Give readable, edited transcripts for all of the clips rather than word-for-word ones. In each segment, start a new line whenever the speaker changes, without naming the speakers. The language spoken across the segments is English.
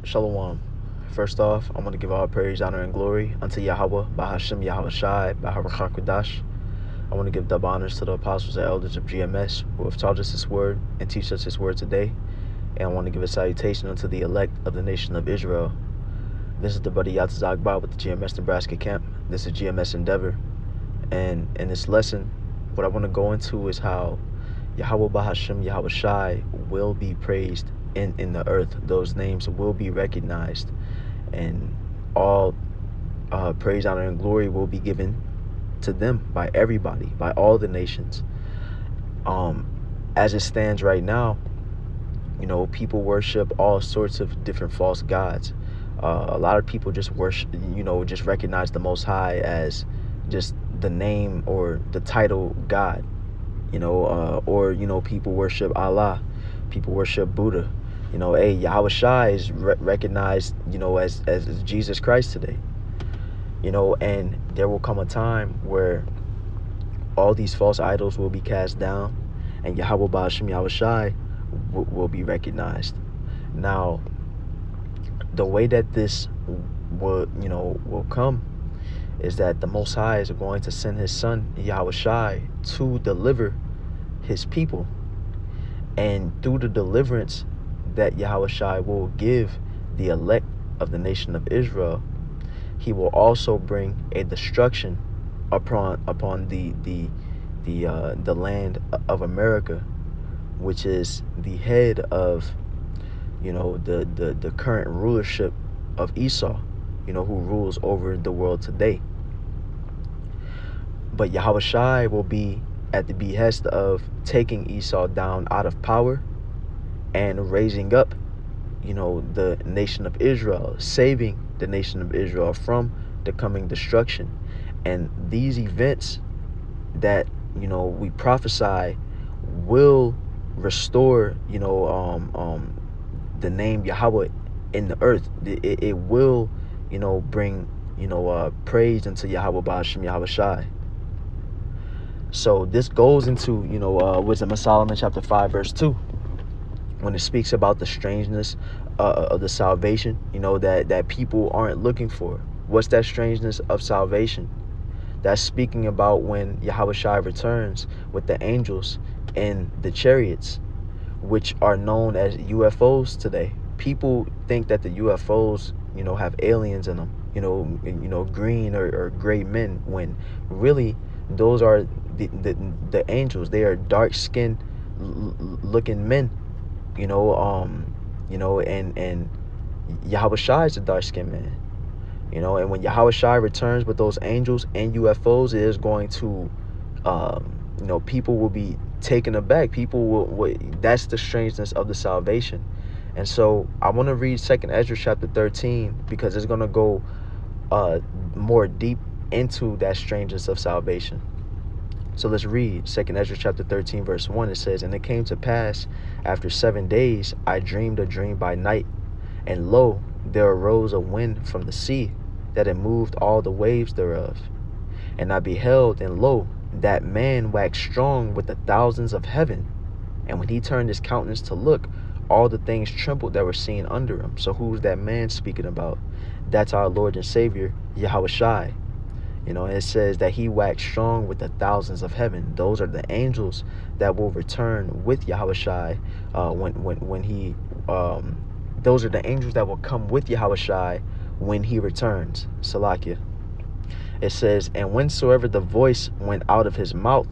Shalom. First off, I want to give all praise, honor, and glory unto Yahawah, BAHASHAM, YAHAWASHI, BAHAWASHI. I want to give double honors to the apostles and elders of GMS who have taught us His word and teach us His word today. And I want to give a salutation unto the elect of the nation of Israel. This is the brother Yatazagba with the GMS Nebraska camp. This is GMS Endeavor. And in this lesson, what I want to go into is how Yahawah, BAHASHAM, YAHAWASHI will be praised in the earth. Those names will be recognized, and all praise, honor, and glory will be given to them by everybody, by all the nations. As it stands right now, people worship all sorts of different false gods. A lot of people just worship, just recognize the Most High as just the name or the title God, or people worship Allah, people worship Buddha. Yahawashi is recognized, as Jesus Christ today. And there will come a time where all these false idols will be cast down, and Yahawah, BAHASHAM, YAHAWASHI will be recognized. Now, the way that this will come is that the Most High is going to send His Son Yahawashi to deliver His people, and through the deliverance that Yahawashi will give the elect of the nation of Israel, He will also bring a destruction upon the land of America, which is the head of the current rulership of Esau, who rules over the world today. But Yahawashi will be at the behest of taking Esau down out of power and raising up, the nation of Israel, saving the nation of Israel from the coming destruction. And these events that, we prophesy will restore, the name Yahawah in the earth. It will, bring, praise into Yahawah, BAHASHAM, YAHAWASHI. So this goes into, Wisdom of Solomon chapter 5 verse 2. When it speaks about the strangeness of the salvation, that people aren't looking for. What's that strangeness of salvation? That's speaking about when Yahawashi returns with the angels and the chariots, which are known as UFOs today. People think that the UFOs, have aliens in them, green or gray men, when really those are the angels. They are dark-skinned looking men. And Yahawashi is a dark-skinned man. And when Yahawashi returns with those angels and UFOs, it is going to, people will be taken aback. People will, that's the strangeness of the salvation. And so I want to read 2nd Ezra chapter 13, because it's going to go more deep into that strangeness of salvation. So let's read 2nd Ezra chapter 13 verse 1. It says, "And it came to pass, after 7 days, I dreamed a dream by night, and lo, there arose a wind from the sea, that it moved all the waves thereof. And I beheld, and lo, that man waxed strong with the thousands of heaven. And when he turned his countenance to look, all the things trembled that were seen under him." So who's that man speaking about? That's our Lord and Savior, Yahawashi. And it says that he waxed strong with the thousands of heaven. Those are the angels that will return with Yahawashi when he those are the angels that will come with Yahawashi when he returns. Salakia. It says, "And whensoever the voice went out of his mouth,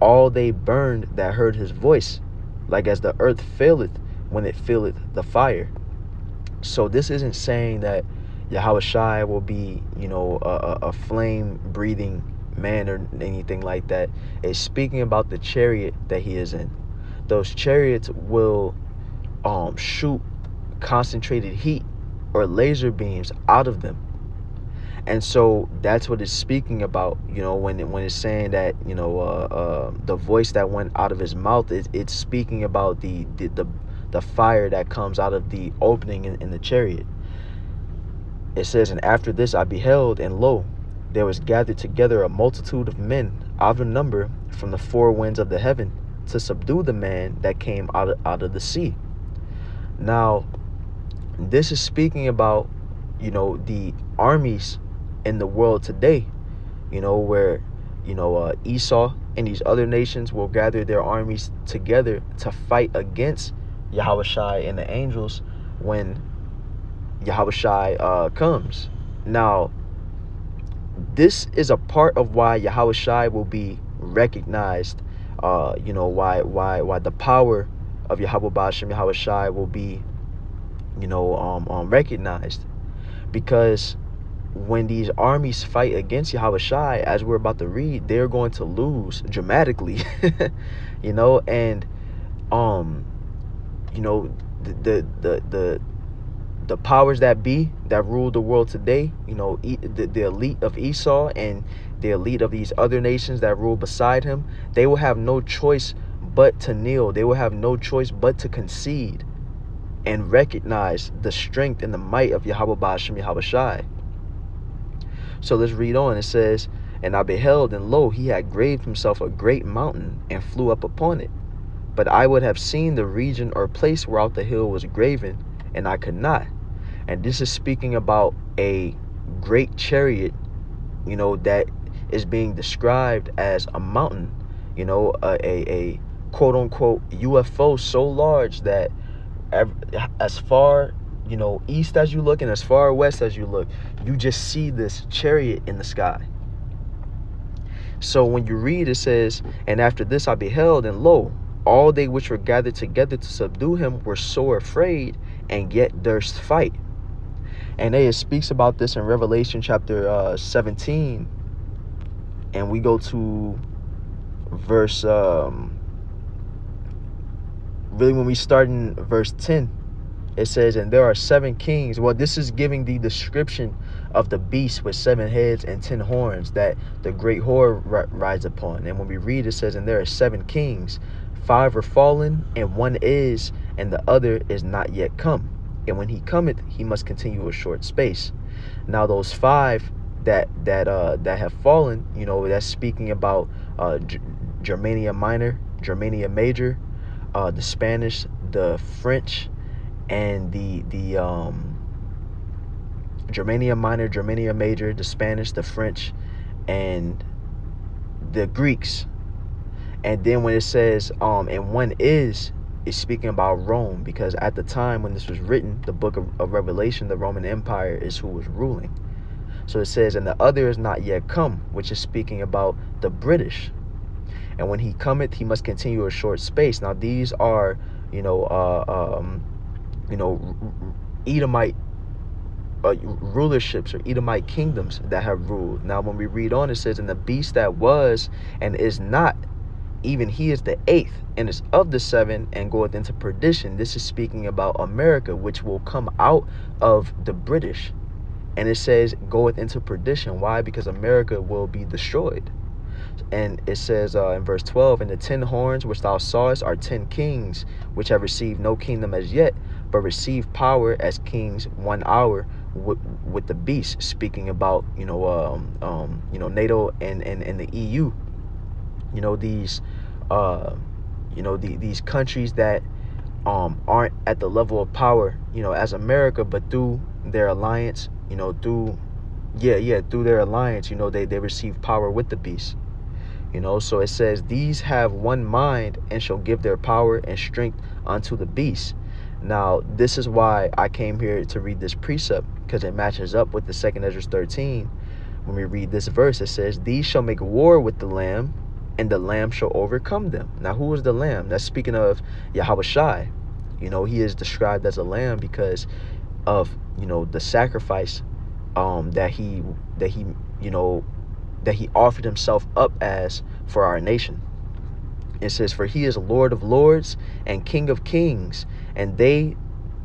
all they burned that heard his voice, like as the earth faileth when it feeleth the fire." So this isn't saying that Yahawashi will be, a flame-breathing man or anything like that. It's speaking about the chariot that he is in. Those chariots will shoot concentrated heat or laser beams out of them. And so that's what it's speaking about, when it's saying that, the voice that went out of his mouth, it's speaking about the fire that comes out of the opening in the chariot. It says, "And after this I beheld, and lo, there was gathered together a multitude of men out of number from the four winds of the heaven, to subdue the man that came out of the sea." Now, This is speaking about, the armies in the world today, where, Esau and these other nations will gather their armies together to fight against Yahawashi and the angels when Yahawashi comes. Now, this is a part of why Yahawashi will be recognized. Why the power of Yahawah BAHASHAM Yahawashi will be, recognized, because when these armies fight against Yahawashi, as we're about to read, they're going to lose dramatically. And the powers that be that rule the world today, the elite of Esau and the elite of these other nations that rule beside him, they will have no choice but to kneel. They will have no choice but to concede and recognize the strength and the might of Yahawah BAHASHAM Yahawashi. So let's read on. It says, "And I beheld, and lo, he had graved himself a great mountain, and flew up upon it. But I would have seen the region or place whereout the hill was graven, and I could not." And this is speaking about a great chariot, that is being described as a mountain, a quote-unquote UFO so large that as far, east as you look and as far west as you look, you just see this chariot in the sky. So when you read, it says, "And after this I beheld, and lo, all they which were gathered together to subdue him were sore afraid, and yet durst fight." And it speaks about this in Revelation chapter 17. And we go to verse, really when we start in verse 10, it says, "And there are 7 kings." Well, this is giving the description of the beast with 7 heads and 10 horns that the great whore rides upon. And when we read, it says, "And there are 7 kings, 5 are fallen, and 1 is, and the other is not yet come. And when he cometh, he must continue a short space." Now those 5 that have fallen, that's speaking about Germania Minor, Germania Major, the Spanish, the French, and the Germania Minor, Germania Major, the Spanish, the French, and the Greeks. And then when it says and 1 is speaking about Rome, because at the time when this was written, the book of Revelation, the Roman Empire is who was ruling. So it says, "And the other is not yet come," which is speaking about the British. "And when he cometh, he must continue a short space." Now these are, Edomite rulerships or Edomite kingdoms that have ruled. Now when we read on, it says, "And the beast that was and is not, even he is the 8th, and is of the 7, and goeth into perdition." This is speaking about America, which will come out of the British. And it says goeth into perdition. Why? Because America will be destroyed. And it says in verse 12, "And the 10 horns which thou sawest are 10 kings, which have received no kingdom as yet, but receive power as kings 1 hour with the beast." Speaking about, NATO and the EU. These these countries that aren't at the level of power, as America, but through their alliance, through their alliance, they receive power with the beast. So it says, "These have one mind, and shall give their power and strength unto the beast." Now this is why I came here to read this precept, because it matches up with the 2nd Ezra 13. When we read this verse, it says, "These shall make war with the Lamb, and the Lamb shall overcome them." Now who is the Lamb? That's speaking of Yahawashi. He is described as a lamb because of the sacrifice that he offered himself up as for our nation. It says, "For he is Lord of lords and King of kings, and they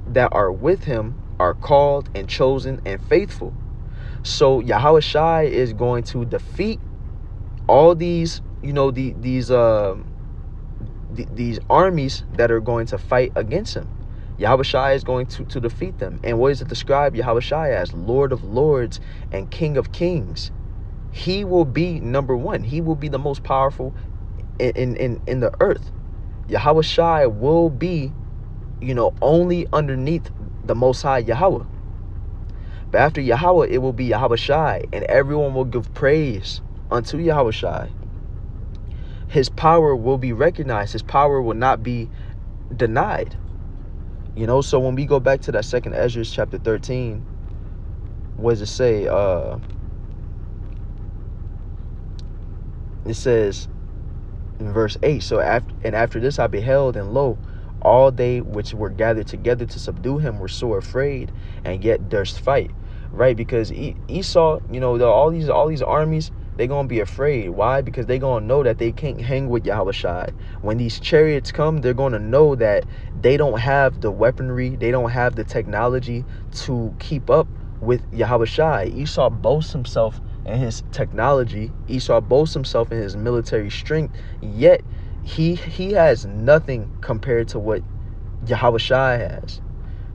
that are with him are called and chosen and faithful." So Yahawashi is going to defeat all these, these armies that are going to fight against him. Yahawashi is going to defeat them. And what is it described Yahawashi as? Lord of lords and King of kings. He will be number 1. He will be the most powerful in the earth. Yahawashi will be, only underneath the Most High Yahweh. But after Yahweh, it will be Yahawashai, and everyone will give praise unto Yahawashai. His power will be recognized. His power will not be denied. You know, so when we go back to that second Ezra chapter 13, what does it say? It says in verse 8, so after this I beheld, and lo, all they which were gathered together to subdue him were sore afraid, and yet durst fight. Right? Because Esau, you know, all these armies, they're going to be afraid. Why? Because they're going to know that they can't hang with Yahawashi. When these chariots come, they're going to know that they don't have the weaponry, they don't have the technology to keep up with Yahawashi. Esau boasts himself in his technology. Esau boasts himself in his military strength, yet he has nothing compared to what Yahawashi has.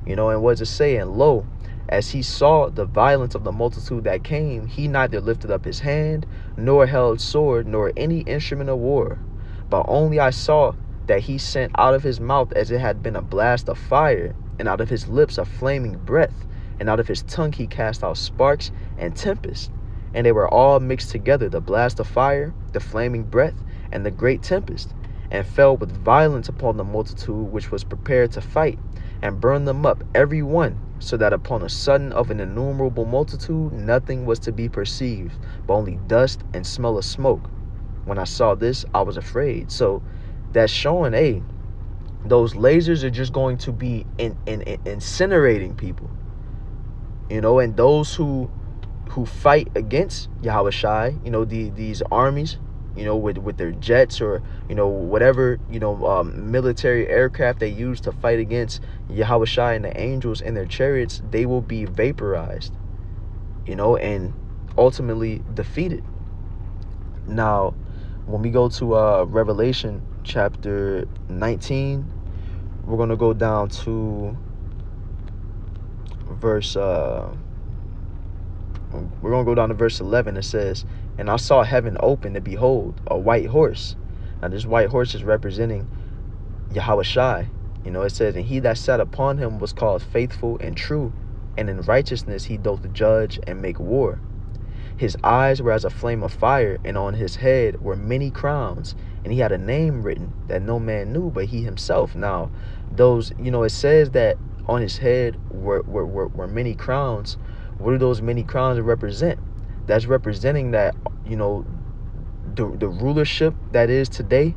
You know, and what does it say? And lo, as he saw the violence of the multitude that came, he neither lifted up his hand, nor held sword, nor any instrument of war. But only I saw that he sent out of his mouth as it had been a blast of fire, and out of his lips a flaming breath, and out of his tongue he cast out sparks and tempest. And they were all mixed together, the blast of fire, the flaming breath, and the great tempest, and fell with violence upon the multitude which was prepared to fight, and burned them up every one, so that upon a sudden of an innumerable multitude nothing was to be perceived, but only dust and smell of smoke. When I saw this, I was afraid. So that's showing, hey, those lasers are just going to be incinerating people. You know, and those who fight against Yahawashi, you know, these armies, you know, with their jets, or, you know, whatever, you know, military aircraft they use to fight against Yahawashi and the angels and their chariots, they will be vaporized, you know, and ultimately defeated. Now, when we go to Revelation chapter 19, we're going to go down to verse we're going to go down to verse 11. It says, and I saw heaven open, and behold, a white horse. Now this white horse is representing Yahawashi. You know, it says, and he that sat upon him was called Faithful and True, and in righteousness he doth judge and make war. His eyes were as a flame of fire, and on his head were many crowns, and he had a name written that no man knew but he himself. Now, those, you know, it says that on his head were many crowns. What do those many crowns represent? That's representing that, you know, the rulership that is today,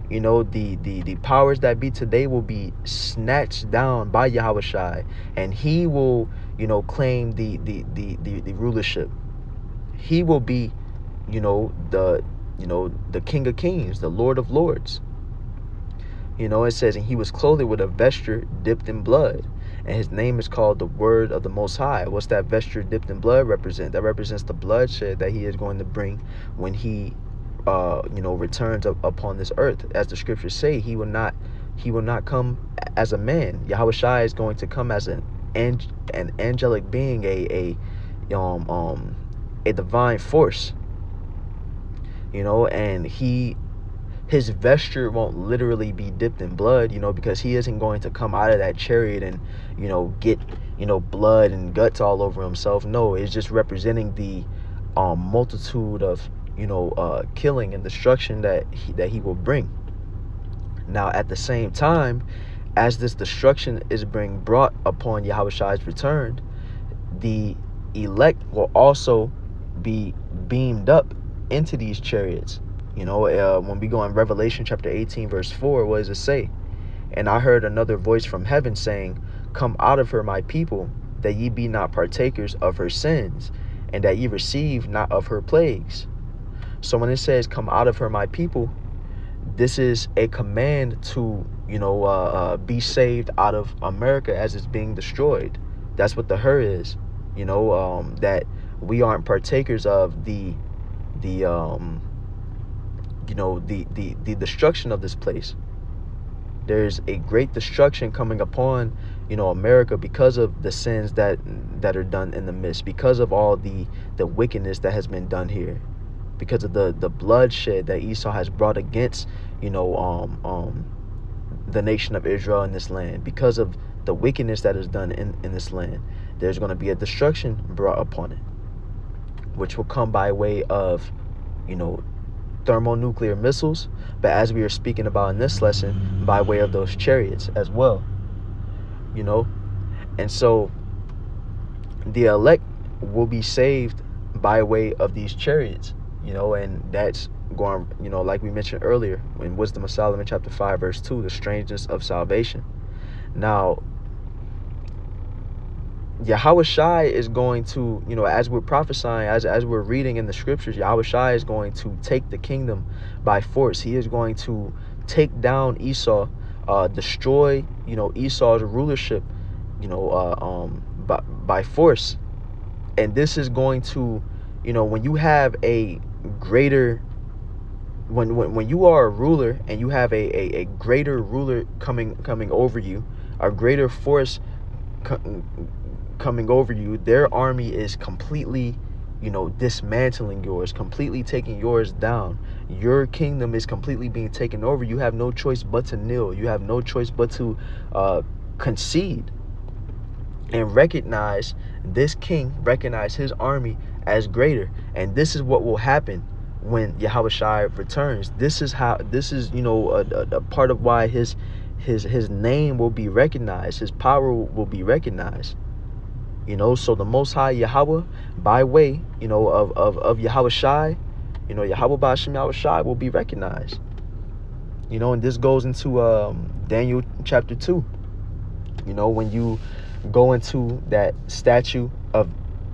you know, the powers that be today will be snatched down by Yahawashi, and he will, you know, claim the rulership. He will be, you know, the King of Kings, the Lord of Lords. You know, it says, and he was clothed with a vesture dipped in blood, and his name is called the Word of the Most High. What's that vesture dipped in blood represent? That represents the bloodshed that he is going to bring when he, you know, returns upon this earth. As the scriptures say, he will not come as a man. Yahawashi is going to come as an angelic being, a divine force. You know, and his vesture won't literally be dipped in blood, you know, because he isn't going to come out of that chariot and, you know, get, you know, blood and guts all over himself. No, it's just representing the multitude of, you know, killing and destruction that he will bring. Now, at the same time, as this destruction is being brought upon Yahawashi's return, the elect will also be beamed up into these chariots. You know, when we go in Revelation chapter 18, verse 4, what does it say? And I heard another voice from heaven saying, come out of her, my people, that ye be not partakers of her sins, and that ye receive not of her plagues. So when it says, come out of her, my people, this is a command to, you know, be saved out of America as it's being destroyed. That's what the her is, you know, that we aren't partakers of the you know, the destruction of this place. There's a great destruction coming upon, you know, America because of the sins that are done in the midst, because of all the wickedness that has been done here, because of the bloodshed that Esau has brought against, you know, the nation of Israel in this land, because of the wickedness that is done in this land. There's going to be a destruction brought upon it, which will come by way of, thermonuclear missiles, but as we are speaking about in this lesson, by way of those chariots as well. And so the elect will be saved by way of these chariots, and that's going, like we mentioned earlier in Wisdom of Solomon chapter 5 verse 2, the strangeness of salvation. Now YAHAWASHI is going to, as we're prophesying, as we're reading in the scriptures, YAHAWASHI is going to take the kingdom by force. He is going to take down Esau, destroy, Esau's rulership, by force. And this is going to, when you have a greater, when you are a ruler and you have a greater ruler coming over you, a greater force coming over you, their army is completely, dismantling yours, completely taking yours down. Your kingdom is completely being taken over. You have no choice but to kneel. You have no choice but to concede and recognize this king, recognize his army as greater. And this is what will happen when YAHAWASHI returns. This is how, a part of why his name will be recognized, his power will be recognized. So the Most High Yahweh, by way, of YAHAWASHI, Yahweh BAHASHAM YAHAWASHI will be recognized. And this goes into Daniel chapter 2. When you go into that statue of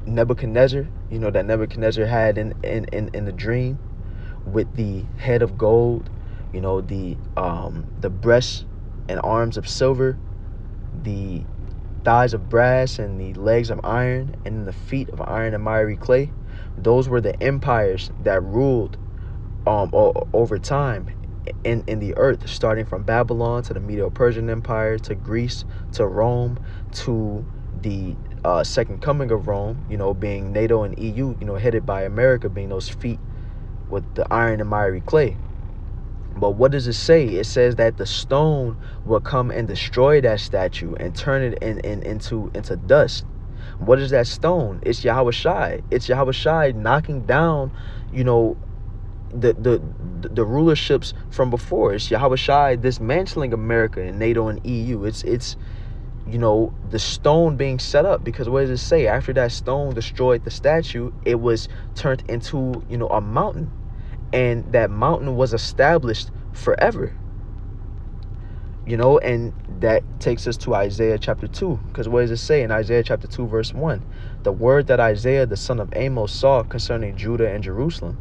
Nebuchadnezzar, that Nebuchadnezzar had in the dream, with the head of gold, the breasts and arms of silver, the thighs of brass and the legs of iron, and the feet of iron and miry clay. Those were the empires that ruled over time in the earth, starting from Babylon to the Medo-Persian Empire, to Greece, to Rome, to the second coming of Rome, being NATO and EU, headed by America, being those feet with the iron and miry clay. But what does it say? It says that the stone will come and destroy that statue and turn it into dust. What is that stone? It's YAHAWASHI. It's YAHAWASHI knocking down, the rulerships from before. It's YAHAWASHI dismantling America and NATO and EU. It's the stone being set up, because what does it say? After that stone destroyed the statue, it was turned into, a mountain. And that mountain was established forever. And that takes us to Isaiah chapter 2. Because what does it say in Isaiah chapter 2, verse 1? The word that Isaiah, the son of Amos, saw concerning Judah and Jerusalem.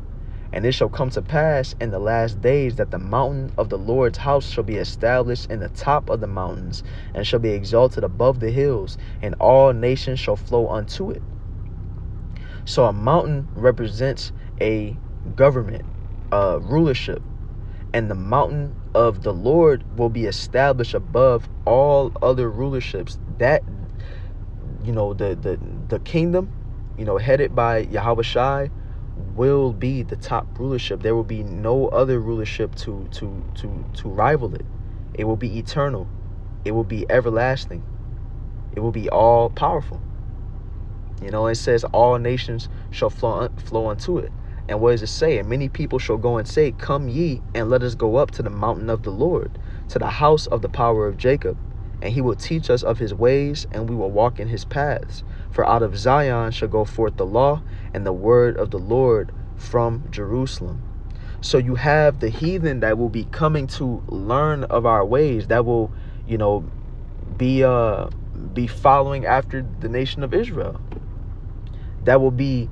And it shall come to pass in the last days that the mountain of the Lord's house shall be established in the top of the mountains, and shall be exalted above the hills, and all nations shall flow unto it. So a mountain represents a government, rulership, and the mountain of the Lord will be established above all other rulerships. That, the kingdom, headed by YAHAWASHI, will be the top rulership. There will be no other rulership to rival it. It will be eternal. It will be everlasting. It will be all powerful. It says all nations shall flow unto it. And what does it say? And many people shall go and say, come ye, and let us go up to the mountain of the Lord, to the house of the power of Jacob. And he will teach us of his ways, and we will walk in his paths. For out of Zion shall go forth the law and the word of the Lord from Jerusalem. So you have the heathen that will be coming to learn of our ways, that will, be following after the nation of Israel, that will be,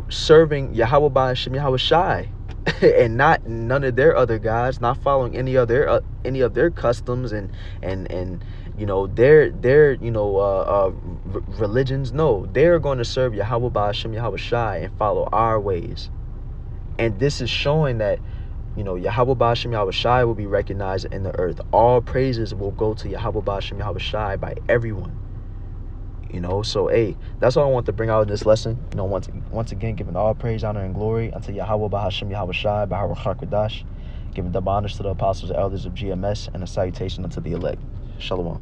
serving Yahweh BAHASHAM YAHAWASHI and not none of their other gods, not following any of their customs and their religions. No, they're going to serve Yahweh BAHASHAM YAHAWASHI and follow our ways. And this is showing that, Yahweh BAHASHAM YAHAWASHI will be recognized in the earth. All praises will go to Yahweh BAHASHAM YAHAWASHI by everyone. So hey, that's all I want to bring out in this lesson. Once again, giving all praise, honor, and glory unto Yahweh BAHASHAM YAHAWASHI, Bahar Hakwadash, giving double honors to the apostles and elders of GMS, and a salutation unto the elect. Shalom.